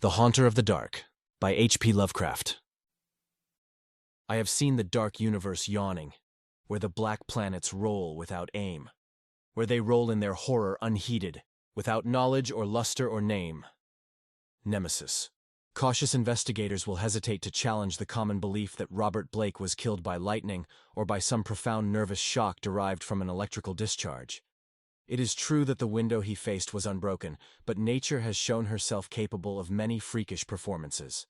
The Haunter of the Dark by H.P. Lovecraft. I have seen the dark universe yawning, where the black planets roll without aim, where they roll in their horror unheeded, without knowledge or luster or name. Nemesis. Cautious investigators will hesitate to challenge the common belief that Robert Blake was killed by lightning or by some profound nervous shock derived from an electrical discharge. It is true that the window he faced was unbroken, but nature has shown herself capable of many freakish performances.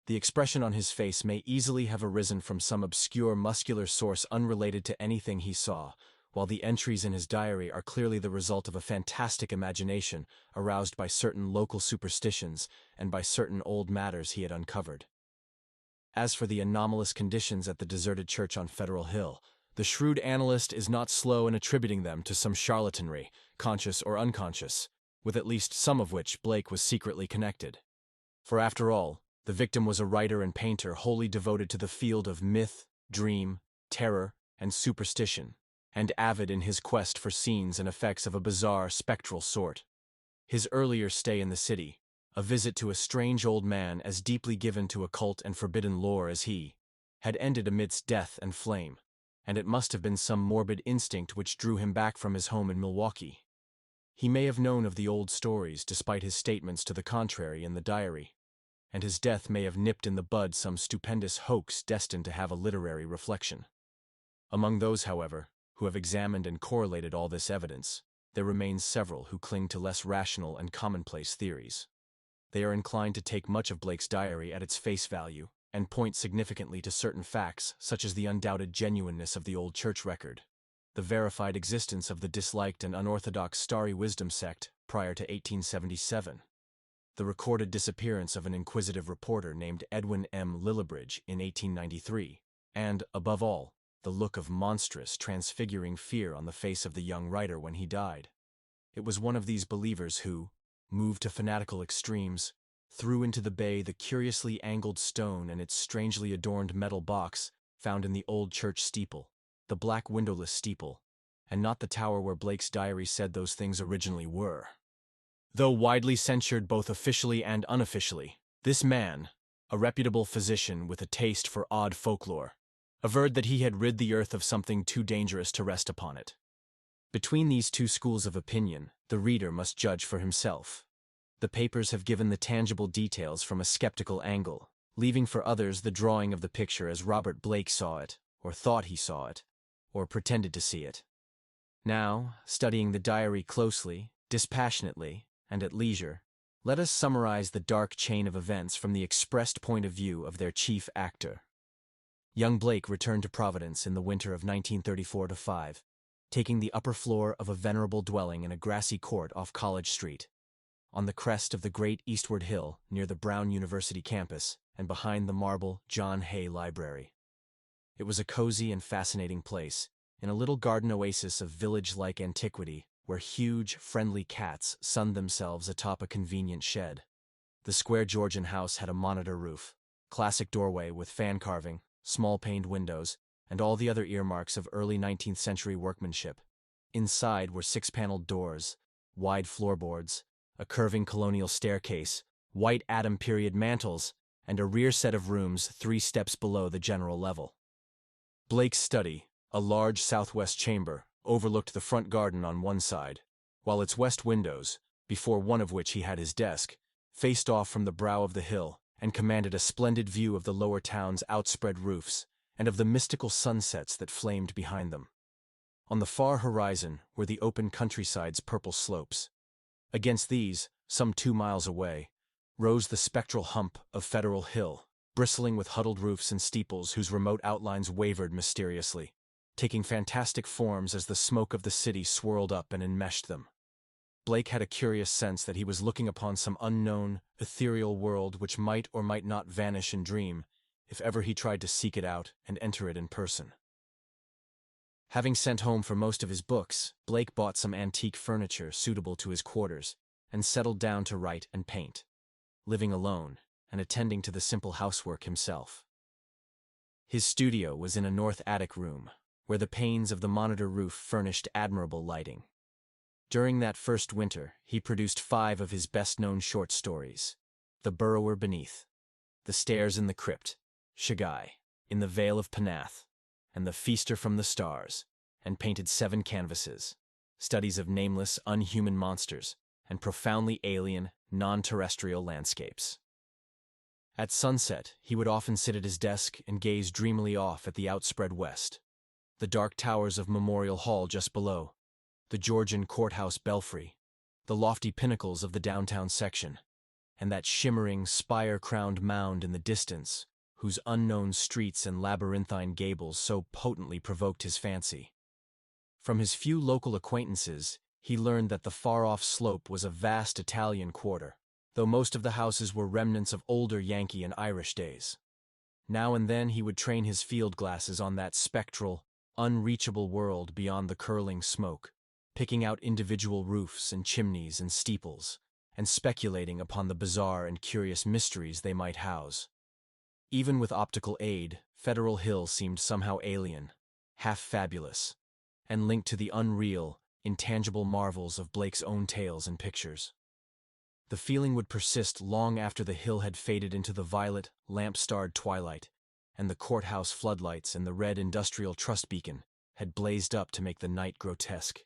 The expression on his face may easily have arisen from some obscure muscular source unrelated to anything he saw, while the entries in his diary are clearly the result of a fantastic imagination aroused by certain local superstitions and by certain old matters he had uncovered. As for the anomalous conditions at the deserted church on Federal Hill, the shrewd analyst is not slow in attributing them to some charlatanry, conscious or unconscious, with at least some of which Blake was secretly connected. For after all, the victim was a writer and painter wholly devoted to the field of myth, dream, terror, and superstition, and avid in his quest for scenes and effects of a bizarre, spectral sort. His earlier stay in the city, a visit to a strange old man as deeply given to occult and forbidden lore as he, had ended amidst death and flame, and it must have been some morbid instinct which drew him back from his home in Milwaukee. He may have known of the old stories despite his statements to the contrary in the diary, and his death may have nipped in the bud some stupendous hoax destined to have a literary reflection. Among those, however, who have examined and correlated all this evidence, there remains several who cling to less rational and commonplace theories. They are inclined to take much of Blake's diary at its face value, and point significantly to certain facts such as the undoubted genuineness of the old church record, the verified existence of the disliked and unorthodox Starry Wisdom sect prior to 1877, the recorded disappearance of an inquisitive reporter named Edwin M. Lillibridge in 1893, and, above all, the look of monstrous, transfiguring fear on the face of the young writer when he died. It was one of these believers who, moved to fanatical extremes, threw into the bay the curiously angled stone and its strangely adorned metal box found in the old church steeple, the black windowless steeple, and not the tower where Blake's diary said those things originally were. Though widely censured both officially and unofficially, this man, a reputable physician with a taste for odd folklore, averred that he had rid the earth of something too dangerous to rest upon it. Between these two schools of opinion, the reader must judge for himself. The papers have given the tangible details from a skeptical angle, leaving for others the drawing of the picture as Robert Blake saw it, or thought he saw it, or pretended to see it. Now, studying the diary closely, dispassionately, and at leisure, let us summarize the dark chain of events from the expressed point of view of their chief actor. Young Blake returned to Providence in the winter of 1934-5, taking the upper floor of a venerable dwelling in a grassy court off College Street, on the crest of the great eastward hill near the Brown University campus and behind the marble John Hay Library. It was a cozy and fascinating place, in a little garden oasis of village-like antiquity where huge, friendly cats sunned themselves atop a convenient shed. The square Georgian house had a monitor roof, classic doorway with fan carving, small-paned windows, and all the other earmarks of early 19th century workmanship. Inside were six-paneled doors, wide floorboards, a curving colonial staircase, white Adam period mantels, and a rear set of rooms 3 steps below the general level. Blake's study, a large southwest chamber, overlooked the front garden on one side, while its west windows, before one of which he had his desk, faced off from the brow of the hill and commanded a splendid view of the lower town's outspread roofs and of the mystical sunsets that flamed behind them. On the far horizon were the open countryside's purple slopes. Against these, some 2 miles away, rose the spectral hump of Federal Hill, bristling with huddled roofs and steeples whose remote outlines wavered mysteriously, taking fantastic forms as the smoke of the city swirled up and enmeshed them. Blake had a curious sense that he was looking upon some unknown, ethereal world which might or might not vanish in dream if ever he tried to seek it out and enter it in person. Having sent home for most of his books, Blake bought some antique furniture suitable to his quarters and settled down to write and paint, living alone and attending to the simple housework himself. His studio was in a north attic room, where the panes of the monitor roof furnished admirable lighting. During that first winter, he produced 5 of his best-known short stories, the burrower beneath, the stairs in the crypt, Shagai, in the Vale of Panath, and the feaster from the stars, and painted 7 canvases, studies of nameless, unhuman monsters, and profoundly alien, non-terrestrial landscapes. At sunset, he would often sit at his desk and gaze dreamily off at the outspread west, the dark towers of Memorial Hall just below, the Georgian courthouse belfry, the lofty pinnacles of the downtown section, and that shimmering, spire-crowned mound in the distance, whose unknown streets and labyrinthine gables so potently provoked his fancy. From his few local acquaintances, he learned that the far-off slope was a vast Italian quarter, though most of the houses were remnants of older Yankee and Irish days. Now and then he would train his field glasses on that spectral, unreachable world beyond the curling smoke, picking out individual roofs and chimneys and steeples, and speculating upon the bizarre and curious mysteries they might house. Even with optical aid, Federal Hill seemed somehow alien, half-fabulous, and linked to the unreal, intangible marvels of Blake's own tales and pictures. The feeling would persist long after the hill had faded into the violet, lamp-starred twilight, and the courthouse floodlights and the red industrial trust beacon had blazed up to make the night grotesque.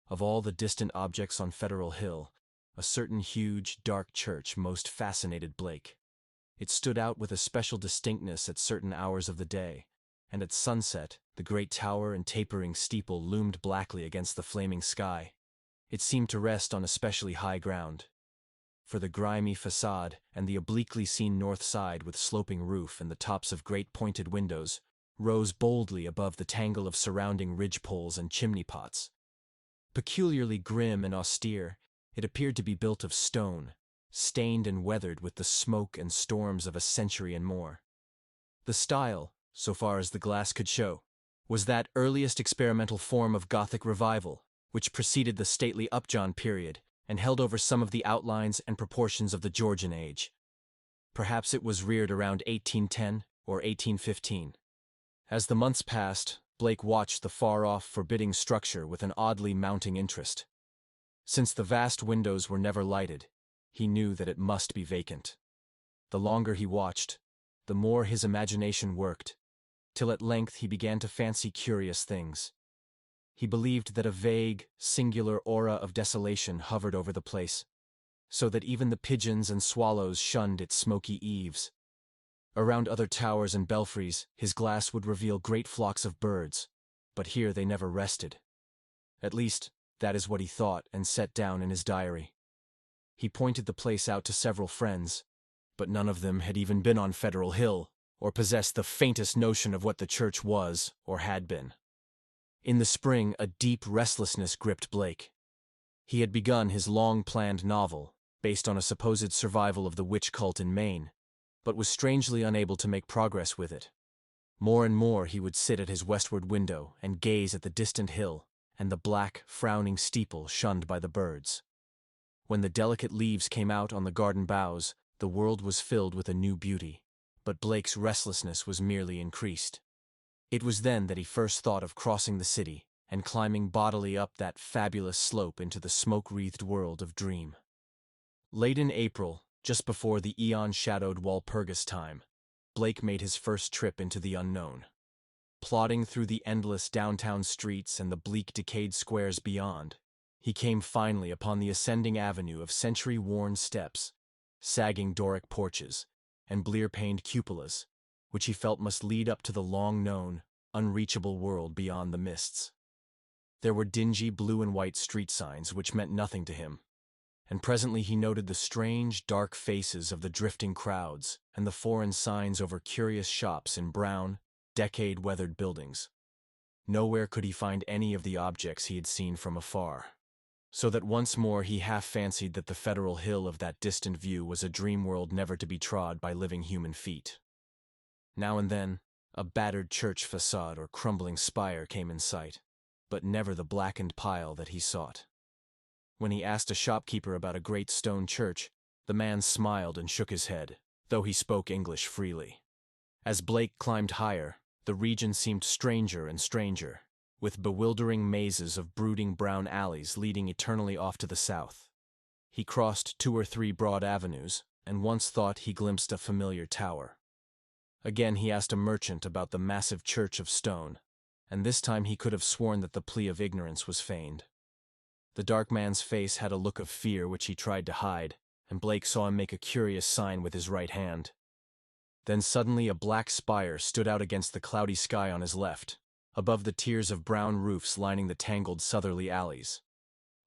Of all the distant objects on Federal Hill, a certain huge, dark church most fascinated Blake. It stood out with a special distinctness at certain hours of the day, and at sunset, the great tower and tapering steeple loomed blackly against the flaming sky. It seemed to rest on especially high ground, for the grimy facade and the obliquely seen north side with sloping roof and the tops of great pointed windows rose boldly above the tangle of surrounding ridgepoles and chimney pots. Peculiarly grim and austere, it appeared to be built of stone, stained and weathered with the smoke and storms of a century and more. The style, so far as the glass could show, was that earliest experimental form of Gothic revival, which preceded the stately Upjohn period and held over some of the outlines and proportions of the Georgian age. Perhaps it was reared around 1810 or 1815. As the months passed, Blake watched the far-off, forbidding structure with an oddly mounting interest. Since the vast windows were never lighted, he knew that it must be vacant. The longer he watched, the more his imagination worked, till at length he began to fancy curious things. He believed that a vague, singular aura of desolation hovered over the place, so that even the pigeons and swallows shunned its smoky eaves. Around other towers and belfries, his glass would reveal great flocks of birds, but here they never rested. At least, that is what he thought and set down in his diary. He pointed the place out to several friends, but none of them had even been on Federal Hill, or possessed the faintest notion of what the church was or had been. In the spring, a deep restlessness gripped Blake. He had begun his long-planned novel, based on a supposed survival of the witch cult in Maine, but was strangely unable to make progress with it. More and more he would sit at his westward window and gaze at the distant hill and the black, frowning steeple shunned by the birds. When the delicate leaves came out on the garden boughs, the world was filled with a new beauty, but Blake's restlessness was merely increased. It was then that he first thought of crossing the city and climbing bodily up that fabulous slope into the smoke-wreathed world of dream. Late in April, just before the eon-shadowed Walpurgis time, Blake made his first trip into the unknown. Plodding through the endless downtown streets and the bleak, decayed squares beyond, he came finally upon the ascending avenue of century-worn steps, sagging Doric porches, and blear-paned cupolas, which he felt must lead up to the long-known, unreachable world beyond the mists. There were dingy blue and white street signs which meant nothing to him, and presently he noted the strange, dark faces of the drifting crowds and the foreign signs over curious shops in brown, decade-weathered buildings. Nowhere could he find any of the objects he had seen from afar, so that once more he half-fancied that the Federal Hill of that distant view was a dream world never to be trod by living human feet. Now and then, a battered church facade or crumbling spire came in sight, but never the blackened pile that he sought. When he asked a shopkeeper about a great stone church, the man smiled and shook his head, though he spoke English freely. As Blake climbed higher, the region seemed stranger and stranger, with bewildering mazes of brooding brown alleys leading eternally off to the south. He crossed 2 or 3 broad avenues, and once thought he glimpsed a familiar tower. Again he asked a merchant about the massive church of stone, and this time he could have sworn that the plea of ignorance was feigned. The dark man's face had a look of fear which he tried to hide, and Blake saw him make a curious sign with his right hand. Then suddenly a black spire stood out against the cloudy sky on his left, above the tiers of brown roofs lining the tangled southerly alleys.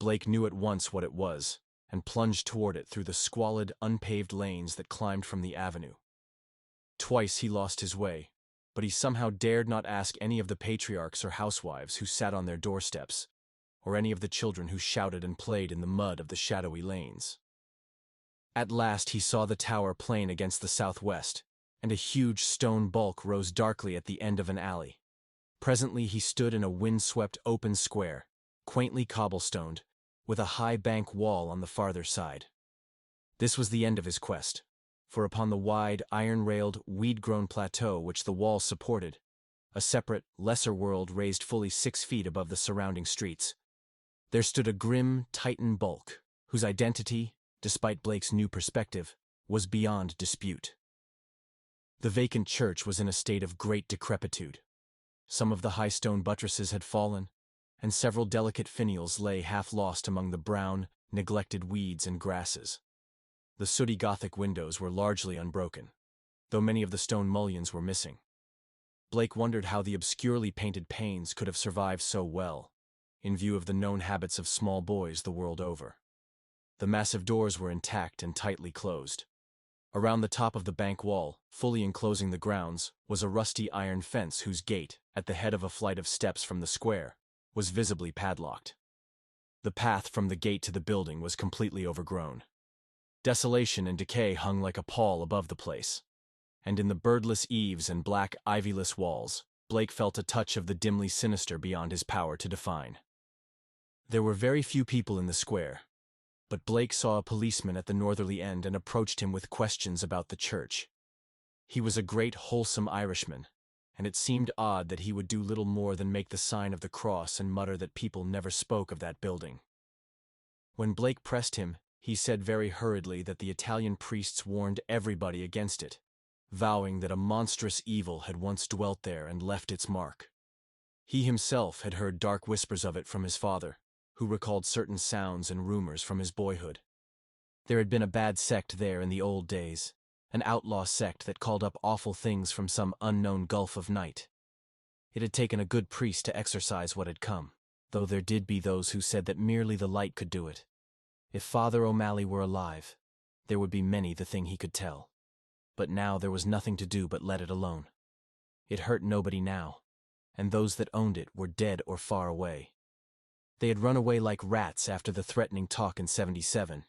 Blake knew at once what it was, and plunged toward it through the squalid, unpaved lanes that climbed from the avenue. Twice he lost his way, but he somehow dared not ask any of the patriarchs or housewives who sat on their doorsteps, or any of the children who shouted and played in the mud of the shadowy lanes. At last he saw the tower plain against the southwest, and a huge stone bulk rose darkly at the end of an alley. Presently he stood in a wind-swept open square, quaintly cobblestoned, with a high bank wall on the farther side. This was the end of his quest, for upon the wide, iron-railed, weed-grown plateau which the wall supported, a separate, lesser world raised fully 6 feet above the surrounding streets, there stood a grim, Titan bulk, whose identity, despite Blake's new perspective, was beyond dispute. The vacant church was in a state of great decrepitude. Some of the high stone buttresses had fallen, and several delicate finials lay half lost among the brown, neglected weeds and grasses. The sooty Gothic windows were largely unbroken, though many of the stone mullions were missing. Blake wondered how the obscurely painted panes could have survived so well, in view of the known habits of small boys the world over. The massive doors were intact and tightly closed. Around the top of the bank wall, fully enclosing the grounds, was a rusty iron fence whose gate, at the head of a flight of steps from the square, was visibly padlocked. The path from the gate to the building was completely overgrown. Desolation and decay hung like a pall above the place, and in the birdless eaves and black, ivyless walls, Blake felt a touch of the dimly sinister beyond his power to define. There were very few people in the square, but Blake saw a policeman at the northerly end and approached him with questions about the church. He was a great, wholesome Irishman, and it seemed odd that he would do little more than make the sign of the cross and mutter that people never spoke of that building. When Blake pressed him, he said very hurriedly that the Italian priests warned everybody against it, vowing that a monstrous evil had once dwelt there and left its mark. He himself had heard dark whispers of it from his father, who recalled certain sounds and rumors from his boyhood. There had been a bad sect there in the old days, an outlaw sect that called up awful things from some unknown gulf of night. It had taken a good priest to exorcise what had come, though there did be those who said that merely the light could do it. If Father O'Malley were alive, there would be many the thing he could tell. But now there was nothing to do but let it alone. It hurt nobody now, and those that owned it were dead or far away. They had run away like rats after the threatening talk in '77,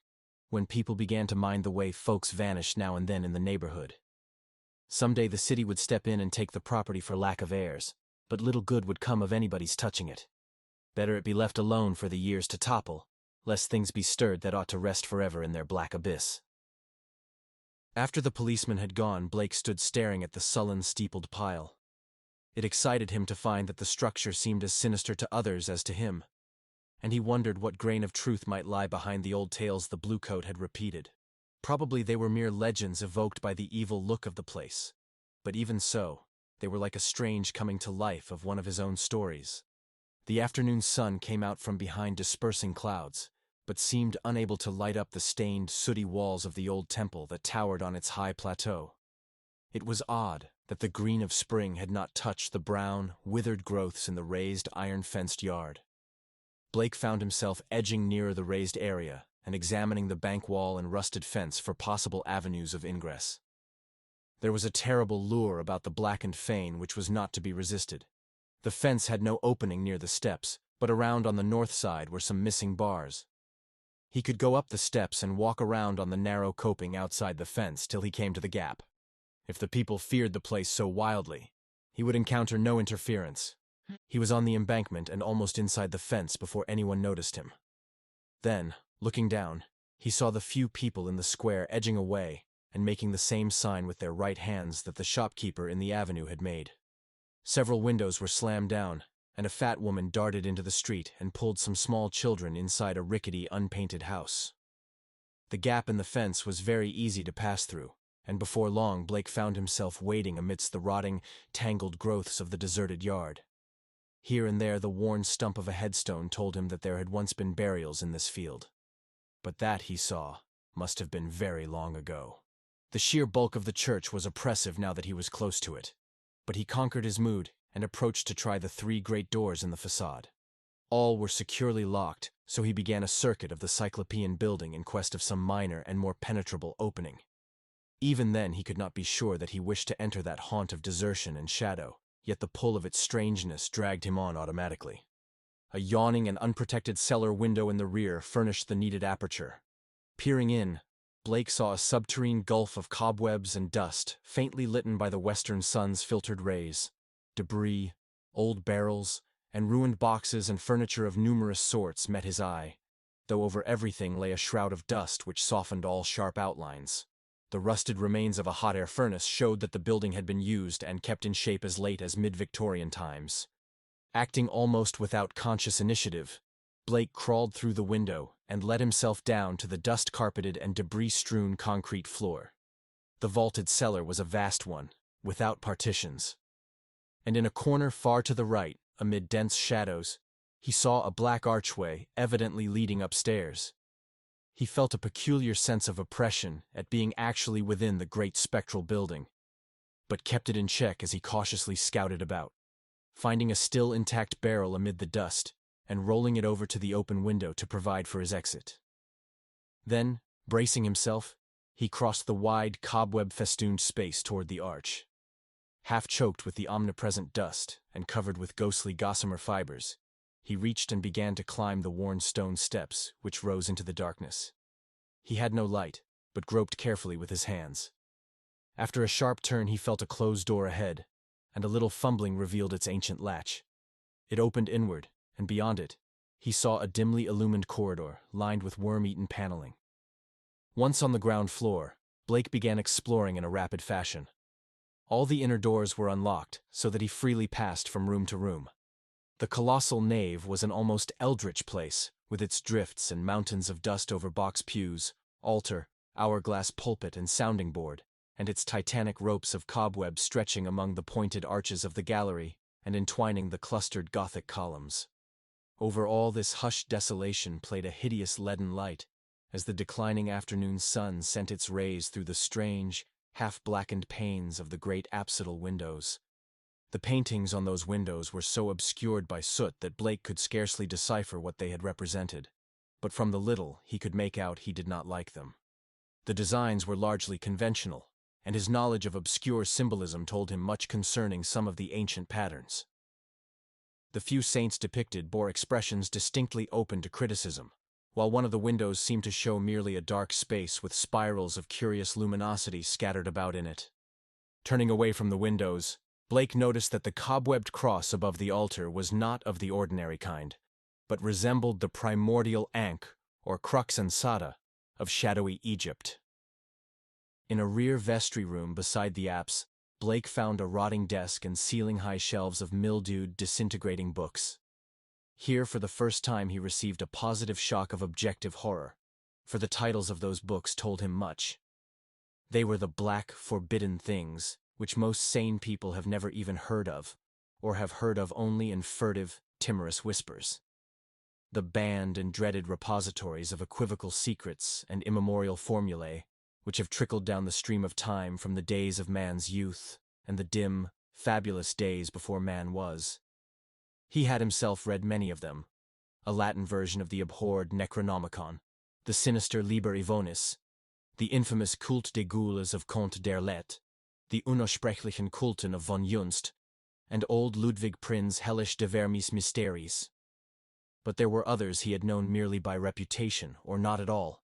when people began to mind the way folks vanished now and then in the neighborhood. Someday the city would step in and take the property for lack of heirs, but little good would come of anybody's touching it. Better it be left alone for the years to topple, lest things be stirred that ought to rest forever in their black abyss. After the policeman had gone, Blake stood staring at the sullen, steepled pile. It excited him to find that the structure seemed as sinister to others as to him, and he wondered what grain of truth might lie behind the old tales the bluecoat had repeated. Probably they were mere legends evoked by the evil look of the place, but even so, they were like a strange coming to life of one of his own stories. The afternoon sun came out from behind dispersing clouds, but seemed unable to light up the stained, sooty walls of the old temple that towered on its high plateau. It was odd that the green of spring had not touched the brown, withered growths in the raised, iron-fenced yard. Blake found himself edging nearer the raised area and examining the bank wall and rusted fence for possible avenues of ingress. There was a terrible lure about the blackened fane which was not to be resisted. The fence had no opening near the steps, but around on the north side were some missing bars. He could go up the steps and walk around on the narrow coping outside the fence till he came to the gap. If the people feared the place so wildly, he would encounter no interference. He was on the embankment and almost inside the fence before anyone noticed him. Then, looking down, he saw the few people in the square edging away and making the same sign with their right hands that the shopkeeper in the avenue had made. Several windows were slammed down, and a fat woman darted into the street and pulled some small children inside a rickety, unpainted house. The gap in the fence was very easy to pass through, and before long Blake found himself wading amidst the rotting, tangled growths of the deserted yard. Here and there the worn stump of a headstone told him that there had once been burials in this field. But that, he saw, must have been very long ago. The sheer bulk of the church was oppressive now that he was close to it, but he conquered his mood and approached to try the 3 great doors in the facade. All were securely locked, so he began a circuit of the Cyclopean building in quest of some minor and more penetrable opening. Even then he could not be sure that he wished to enter that haunt of desertion and shadow, yet the pull of its strangeness dragged him on automatically. A yawning and unprotected cellar window in the rear furnished the needed aperture. Peering in, Blake saw a subterranean gulf of cobwebs and dust, faintly lit by the western sun's filtered rays. Debris, old barrels, and ruined boxes and furniture of numerous sorts met his eye, though over everything lay a shroud of dust which softened all sharp outlines. The rusted remains of a hot air furnace showed that the building had been used and kept in shape as late as mid-Victorian times. Acting almost without conscious initiative, Blake crawled through the window and let himself down to the dust-carpeted and debris-strewn concrete floor. The vaulted cellar was a vast one, without partitions. And in a corner far to the right, amid dense shadows, he saw a black archway evidently leading upstairs. He felt a peculiar sense of oppression at being actually within the great spectral building, but kept it in check as he cautiously scouted about, finding a still intact barrel amid the dust and rolling it over to the open window to provide for his exit. Then, bracing himself, he crossed the wide, cobweb-festooned space toward the arch. Half choked with the omnipresent dust and covered with ghostly gossamer fibers, he reached and began to climb the worn stone steps which rose into the darkness. He had no light, but groped carefully with his hands. After a sharp turn he felt a closed door ahead, and a little fumbling revealed its ancient latch. It opened inward, and beyond it, he saw a dimly illumined corridor lined with worm-eaten paneling. Once on the ground floor, Blake began exploring in a rapid fashion. All the inner doors were unlocked, so that he freely passed from room to room. The colossal nave was an almost eldritch place, with its drifts and mountains of dust over box pews, altar, hourglass pulpit and sounding board, and its titanic ropes of cobwebs stretching among the pointed arches of the gallery and entwining the clustered Gothic columns. Over all this hushed desolation played a hideous leaden light, as the declining afternoon sun sent its rays through the strange, half-blackened panes of the great apsidal windows. The paintings on those windows were so obscured by soot that Blake could scarcely decipher what they had represented, but from the little he could make out he did not like them. The designs were largely conventional, and his knowledge of obscure symbolism told him much concerning some of the ancient patterns. The few saints depicted bore expressions distinctly open to criticism, while one of the windows seemed to show merely a dark space with spirals of curious luminosity scattered about in it. Turning away from the windows, Blake noticed that the cobwebbed cross above the altar was not of the ordinary kind, but resembled the primordial ankh, or crux ansata, of shadowy Egypt. In a rear vestry room beside the apse, Blake found a rotting desk and ceiling-high shelves of mildewed, disintegrating books. Here, for the first time, he received a positive shock of objective horror, for the titles of those books told him much. They were the black, forbidden things, which most sane people have never even heard of, or have heard of only in furtive, timorous whispers. The banned and dreaded repositories of equivocal secrets and immemorial formulae, which have trickled down the stream of time from the days of man's youth and the dim, fabulous days before man was. He had himself read many of them, a Latin version of the abhorred Necronomicon, the sinister Liber Ivonis, the infamous Kult des Goules of Comte d'Erlet, the Unaussprechlichen Kulten of von Junst, and old Ludwig Prin's Hellish de Vermis Mysteries. But there were others he had known merely by reputation, or not at all: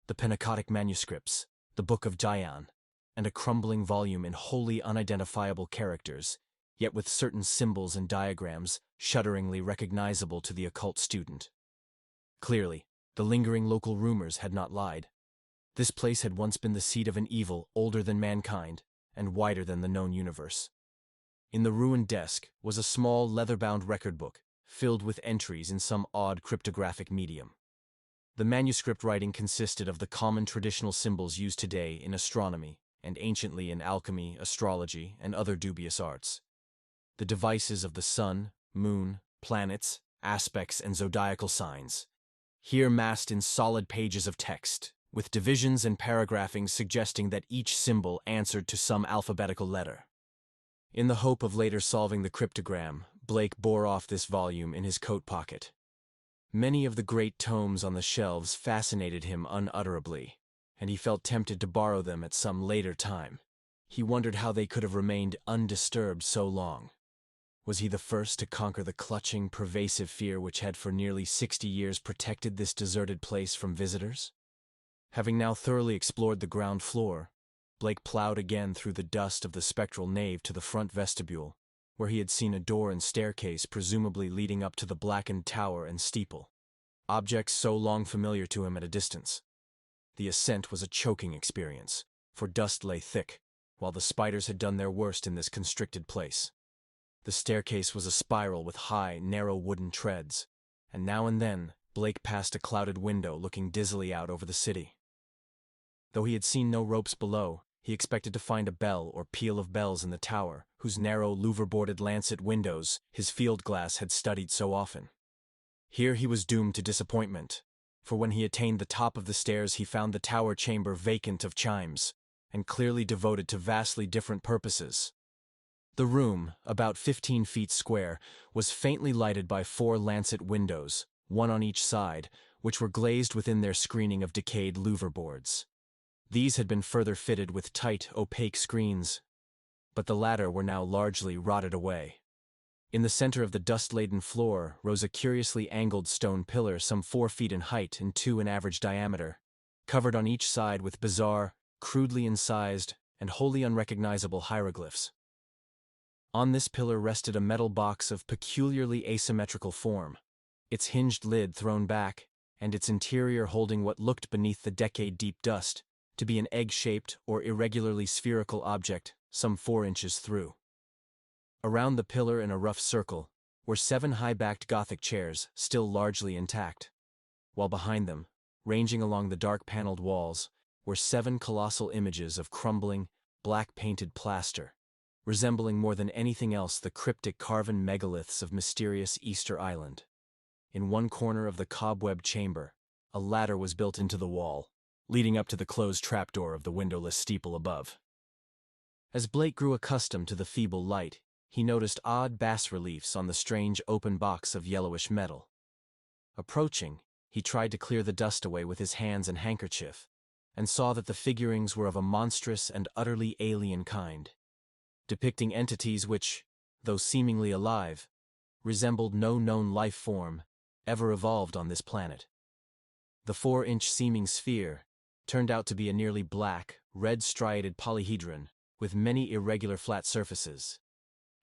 the Pennacotic manuscripts, the Book of Jayan, and a crumbling volume in wholly unidentifiable characters, yet with certain symbols and diagrams shudderingly recognizable to the occult student. Clearly, the lingering local rumors had not lied. This place had once been the seat of an evil older than mankind and wider than the known universe. In the ruined desk was a small leather-bound record book filled with entries in some odd cryptographic medium. The manuscript writing consisted of the common traditional symbols used today in astronomy and anciently in alchemy, astrology, and other dubious arts. The devices of the sun, moon, planets, aspects, and zodiacal signs, here massed in solid pages of text, with divisions and paragraphing suggesting that each symbol answered to some alphabetical letter. In the hope of later solving the cryptogram, Blake bore off this volume in his coat pocket. Many of the great tomes on the shelves fascinated him unutterably, and he felt tempted to borrow them at some later time. He wondered how they could have remained undisturbed so long. Was he the first to conquer the clutching, pervasive fear which had for nearly 60 years protected this deserted place from visitors? Having now thoroughly explored the ground floor, Blake plowed again through the dust of the spectral nave to the front vestibule, where he had seen a door and staircase presumably leading up to the blackened tower and steeple, objects so long familiar to him at a distance. The ascent was a choking experience, for dust lay thick, while the spiders had done their worst in this constricted place. The staircase was a spiral with high, narrow wooden treads, and now and then Blake passed a clouded window looking dizzily out over the city. Though he had seen no ropes below, he expected to find a bell or peal of bells in the tower, whose narrow, louver-boarded lancet windows his field glass had studied so often. Here he was doomed to disappointment, for when he attained the top of the stairs he found the tower chamber vacant of chimes, and clearly devoted to vastly different purposes. The room, about 15 feet square, was faintly lighted by 4 lancet windows, one on each side, which were glazed within their screening of decayed louver boards. These had been further fitted with tight, opaque screens, but the latter were now largely rotted away. In the center of the dust-laden floor rose a curiously angled stone pillar some 4 feet in height and 2 in average diameter, covered on each side with bizarre, crudely incised, and wholly unrecognizable hieroglyphs. On this pillar rested a metal box of peculiarly asymmetrical form, its hinged lid thrown back, and its interior holding what looked beneath the decade-deep dust to be an egg-shaped or irregularly spherical object some 4 inches through. Around the pillar in a rough circle were 7 high-backed Gothic chairs, still largely intact, while behind them, ranging along the dark-paneled walls, were 7 colossal images of crumbling, black-painted plaster, resembling more than anything else the cryptic carven megaliths of mysterious Easter Island. In one corner of the cobweb chamber, a ladder was built into the wall, leading up to the closed trapdoor of the windowless steeple above. As Blake grew accustomed to the feeble light, he noticed odd bas-reliefs on the strange open box of yellowish metal. Approaching, he tried to clear the dust away with his hands and handkerchief, and saw that the figurings were of a monstrous and utterly alien kind, depicting entities which, though seemingly alive, resembled no known life form ever evolved on this planet. The 4-inch seeming sphere turned out to be a nearly black, red-striated polyhedron with many irregular flat surfaces,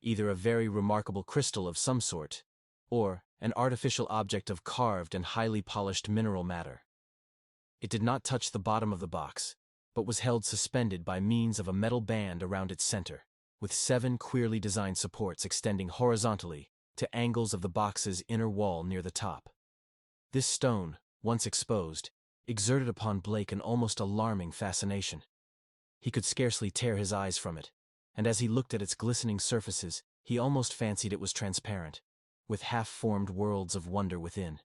either a very remarkable crystal of some sort, or an artificial object of carved and highly polished mineral matter. It did not touch the bottom of the box, but was held suspended by means of a metal band around its center, with 7 queerly designed supports extending horizontally to angles of the box's inner wall near the top. This stone, once exposed, exerted upon Blake an almost alarming fascination. He could scarcely tear his eyes from it, and as he looked at its glistening surfaces, he almost fancied it was transparent, with half-formed worlds of wonder within.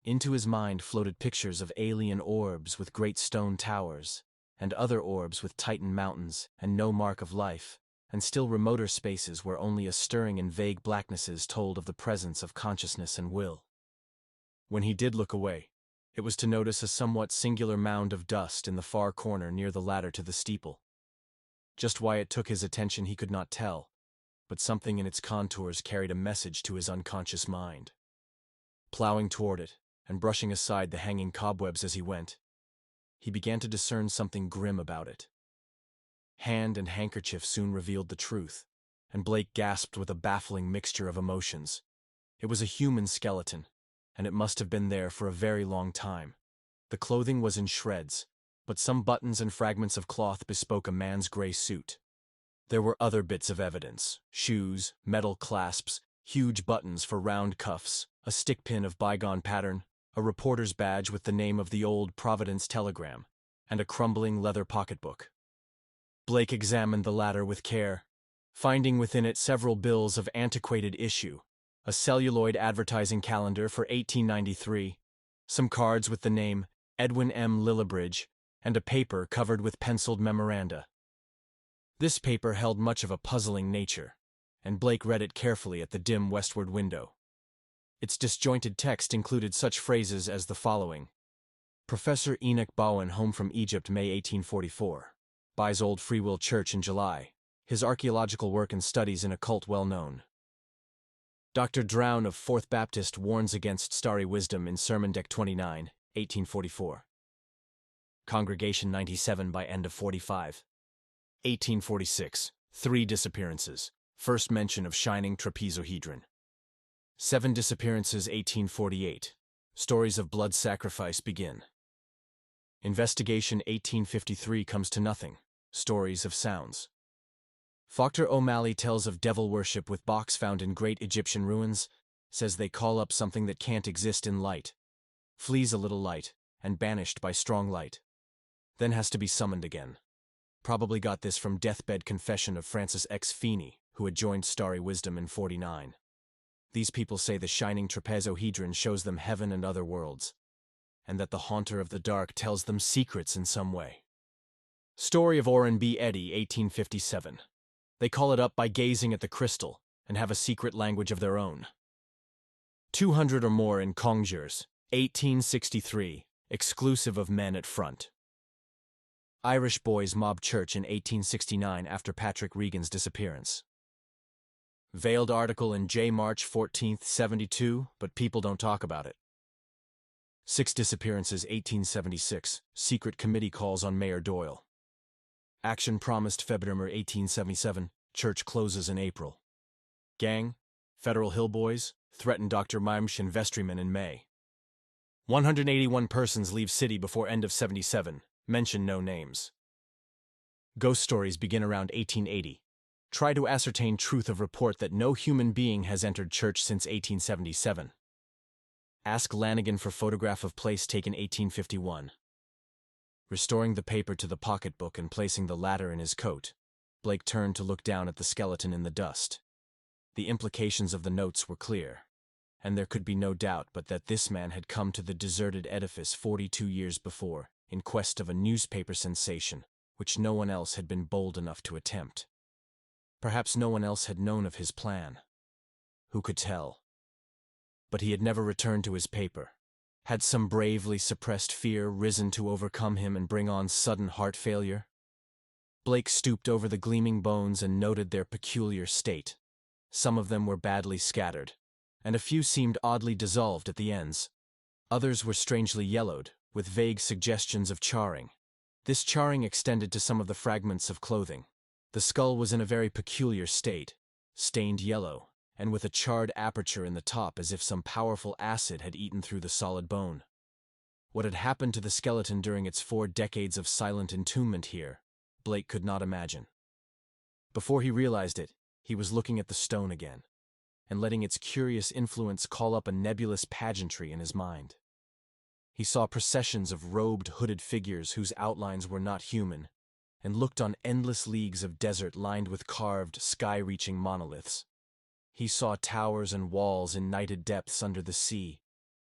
Into his mind floated pictures of alien orbs with great stone towers, and other orbs with Titan mountains and no mark of life, and still remoter spaces where only a stirring and vague blacknesses told of the presence of consciousness and will. When he did look away, it was to notice a somewhat singular mound of dust in the far corner near the ladder to the steeple. Just why it took his attention he could not tell, but something in its contours carried a message to his unconscious mind. Plowing toward it, and brushing aside the hanging cobwebs as he went, he began to discern something grim about it. Hand and handkerchief soon revealed the truth, and Blake gasped with a baffling mixture of emotions. It was a human skeleton, and it must have been there for a very long time. The clothing was in shreds, but some buttons and fragments of cloth bespoke a man's gray suit. There were other bits of evidence: shoes, metal clasps, huge buttons for round cuffs, a stick pin of bygone pattern, a reporter's badge with the name of the old Providence Telegram, and a crumbling leather pocketbook. Blake examined the latter with care, finding within it several bills of antiquated issue, a celluloid advertising calendar for 1893, some cards with the name Edwin M. Lillibridge, and a paper covered with penciled memoranda. This paper held much of a puzzling nature, and Blake read it carefully at the dim westward window. Its disjointed text included such phrases as the following: Professor Enoch Bowen home from Egypt May 1844. Buys Old Free Will Church in July. His archaeological work and studies in occult well known. Dr. Drown of Fourth Baptist warns against starry wisdom in Sermon Deck 29, 1844. Congregation 97 by end of 45. 1846. 3 disappearances. First mention of shining trapezohedron. 7 disappearances 1848. Stories of blood sacrifice begin. Investigation 1853 comes to nothing. Stories of sounds. Faulkner O'Malley tells of devil worship with box found in great Egyptian ruins, says they call up something that can't exist in light, flees a little light, and banished by strong light. Then has to be summoned again. Probably got this from deathbed confession of Francis X. Feeney, who had joined Starry Wisdom in 49. These people say the shining trapezohedron shows them heaven and other worlds, and that the haunter of the dark tells them secrets in some way. Story of Orrin B. Eddy, 1857. They call it up by gazing at the crystal, and have a secret language of their own. 200 or more in conjures, 1863, exclusive of men at front. Irish boys mob church in 1869 after Patrick Regan's disappearance. Veiled article in J. March 14, 72, but people don't talk about it. 6 disappearances 1876, secret committee calls on Mayor Doyle. Action promised February 1877, church closes in April. Gang, Federal Hill Boys, threaten Dr. Mimsh and vestryman in May. 181 persons leave city before end of 77, mention no names. Ghost stories begin around 1880. Try to ascertain truth of report that no human being has entered church since 1877. Ask Lanigan for photograph of place taken 1851. Restoring the paper to the pocketbook and placing the latter in his coat, Blake turned to look down at the skeleton in the dust. The implications of the notes were clear, and there could be no doubt but that this man had come to the deserted edifice 42 years before, in quest of a newspaper sensation, which no one else had been bold enough to attempt. Perhaps no one else had known of his plan. Who could tell? But he had never returned to his paper. Had some bravely suppressed fear risen to overcome him and bring on sudden heart failure? Blake stooped over the gleaming bones and noted their peculiar state. Some of them were badly scattered, and a few seemed oddly dissolved at the ends. Others were strangely yellowed, with vague suggestions of charring. This charring extended to some of the fragments of clothing. The skull was in a very peculiar state, stained yellow, and with a charred aperture in the top as if some powerful acid had eaten through the solid bone. What had happened to the skeleton during its 4 decades of silent entombment here, Blake could not imagine. Before he realized it, he was looking at the stone again, and letting its curious influence call up a nebulous pageantry in his mind. He saw processions of robed, hooded figures whose outlines were not human, and looked on endless leagues of desert lined with carved, sky-reaching monoliths. He saw towers and walls in nighted depths under the sea,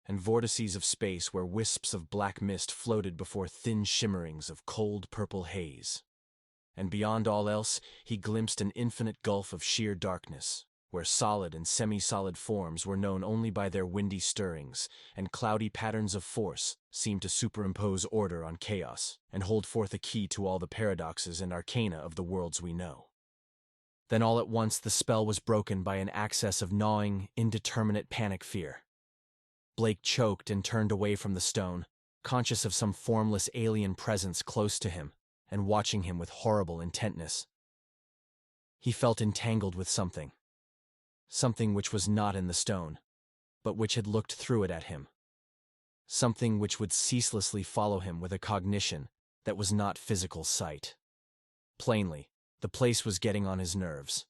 and vortices of space where wisps of black mist floated before thin shimmerings of cold purple haze. And beyond all else, he glimpsed an infinite gulf of sheer darkness, where solid and semi-solid forms were known only by their windy stirrings, and cloudy patterns of force seemed to superimpose order on chaos, and hold forth a key to all the paradoxes and arcana of the worlds we know. Then all at once the spell was broken by an access of gnawing, indeterminate panic fear. Blake choked and turned away from the stone, conscious of some formless alien presence close to him, and watching him with horrible intentness. He felt entangled with something which was not in the stone, but which had looked through it at him. Something which would ceaselessly follow him with a cognition that was not physical sight. Plainly, the place was getting on his nerves,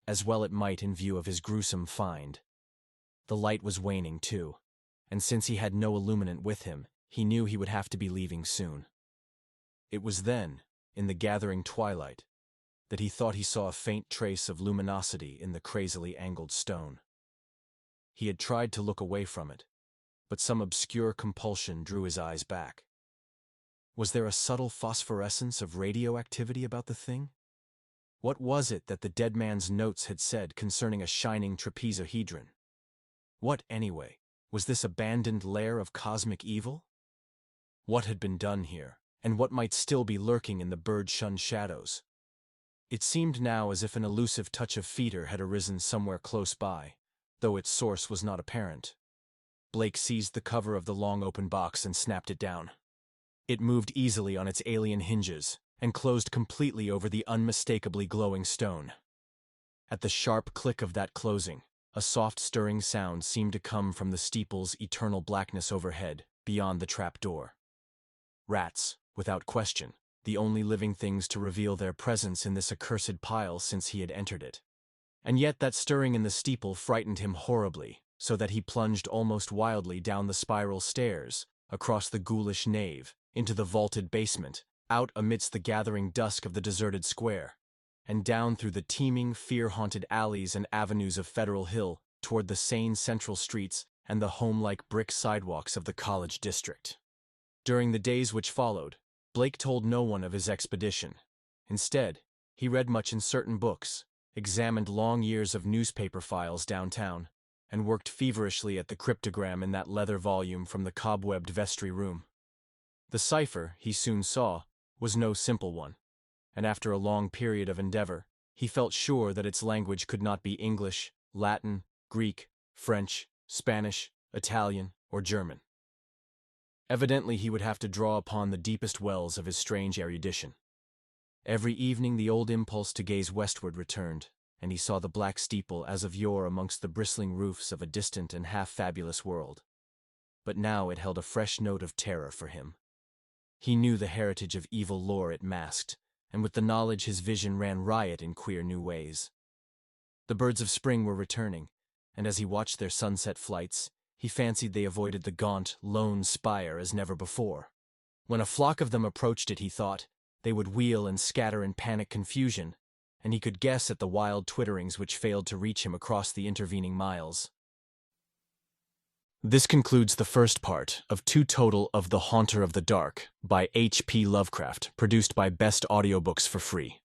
as well it might in view of his gruesome find. The light was waning, too, and since he had no illuminant with him, he knew he would have to be leaving soon. It was then, in the gathering twilight, that he thought he saw a faint trace of luminosity in the crazily angled stone. He had tried to look away from it, but some obscure compulsion drew his eyes back. Was there a subtle phosphorescence of radioactivity about the thing? What was it that the dead man's notes had said concerning a shining trapezohedron? What, anyway, was this abandoned lair of cosmic evil? What had been done here, and what might still be lurking in the bird-shunned shadows? It seemed now as if an elusive touch of fetor had arisen somewhere close by, though its source was not apparent. Blake seized the cover of the long open box and snapped it down. It moved easily on its alien hinges and closed completely over the unmistakably glowing stone. At the sharp click of that closing, a soft stirring sound seemed to come from the steeple's eternal blackness overhead, beyond the trapdoor. Rats, without question, the only living things to reveal their presence in this accursed pile since he had entered it. And yet that stirring in the steeple frightened him horribly, so that he plunged almost wildly down the spiral stairs, across the ghoulish nave, into the vaulted basement, out amidst the gathering dusk of the deserted square, and down through the teeming, fear-haunted alleys and avenues of Federal Hill toward the sane central streets and the home-like brick sidewalks of the college district. During the days which followed, Blake told no one of his expedition. Instead, he read much in certain books, examined long years of newspaper files downtown, and worked feverishly at the cryptogram in that leather volume from the cobwebbed vestry room. The cipher, he soon saw, was no simple one, and after a long period of endeavor, he felt sure that its language could not be English, Latin, Greek, French, Spanish, Italian, or German. Evidently he would have to draw upon the deepest wells of his strange erudition. Every evening the old impulse to gaze westward returned, and he saw the black steeple as of yore amongst the bristling roofs of a distant and half-fabulous world. But now it held a fresh note of terror for him. He knew the heritage of evil lore it masked, and with the knowledge his vision ran riot in queer new ways. The birds of spring were returning, and as he watched their sunset flights, he fancied they avoided the gaunt, lone spire as never before. When a flock of them approached it, he thought, they would wheel and scatter in panic confusion, and he could guess at the wild twitterings which failed to reach him across the intervening miles. This concludes the first part of 2 total of The Haunter of the Dark by H.P. Lovecraft, produced by Best Audiobooks for free.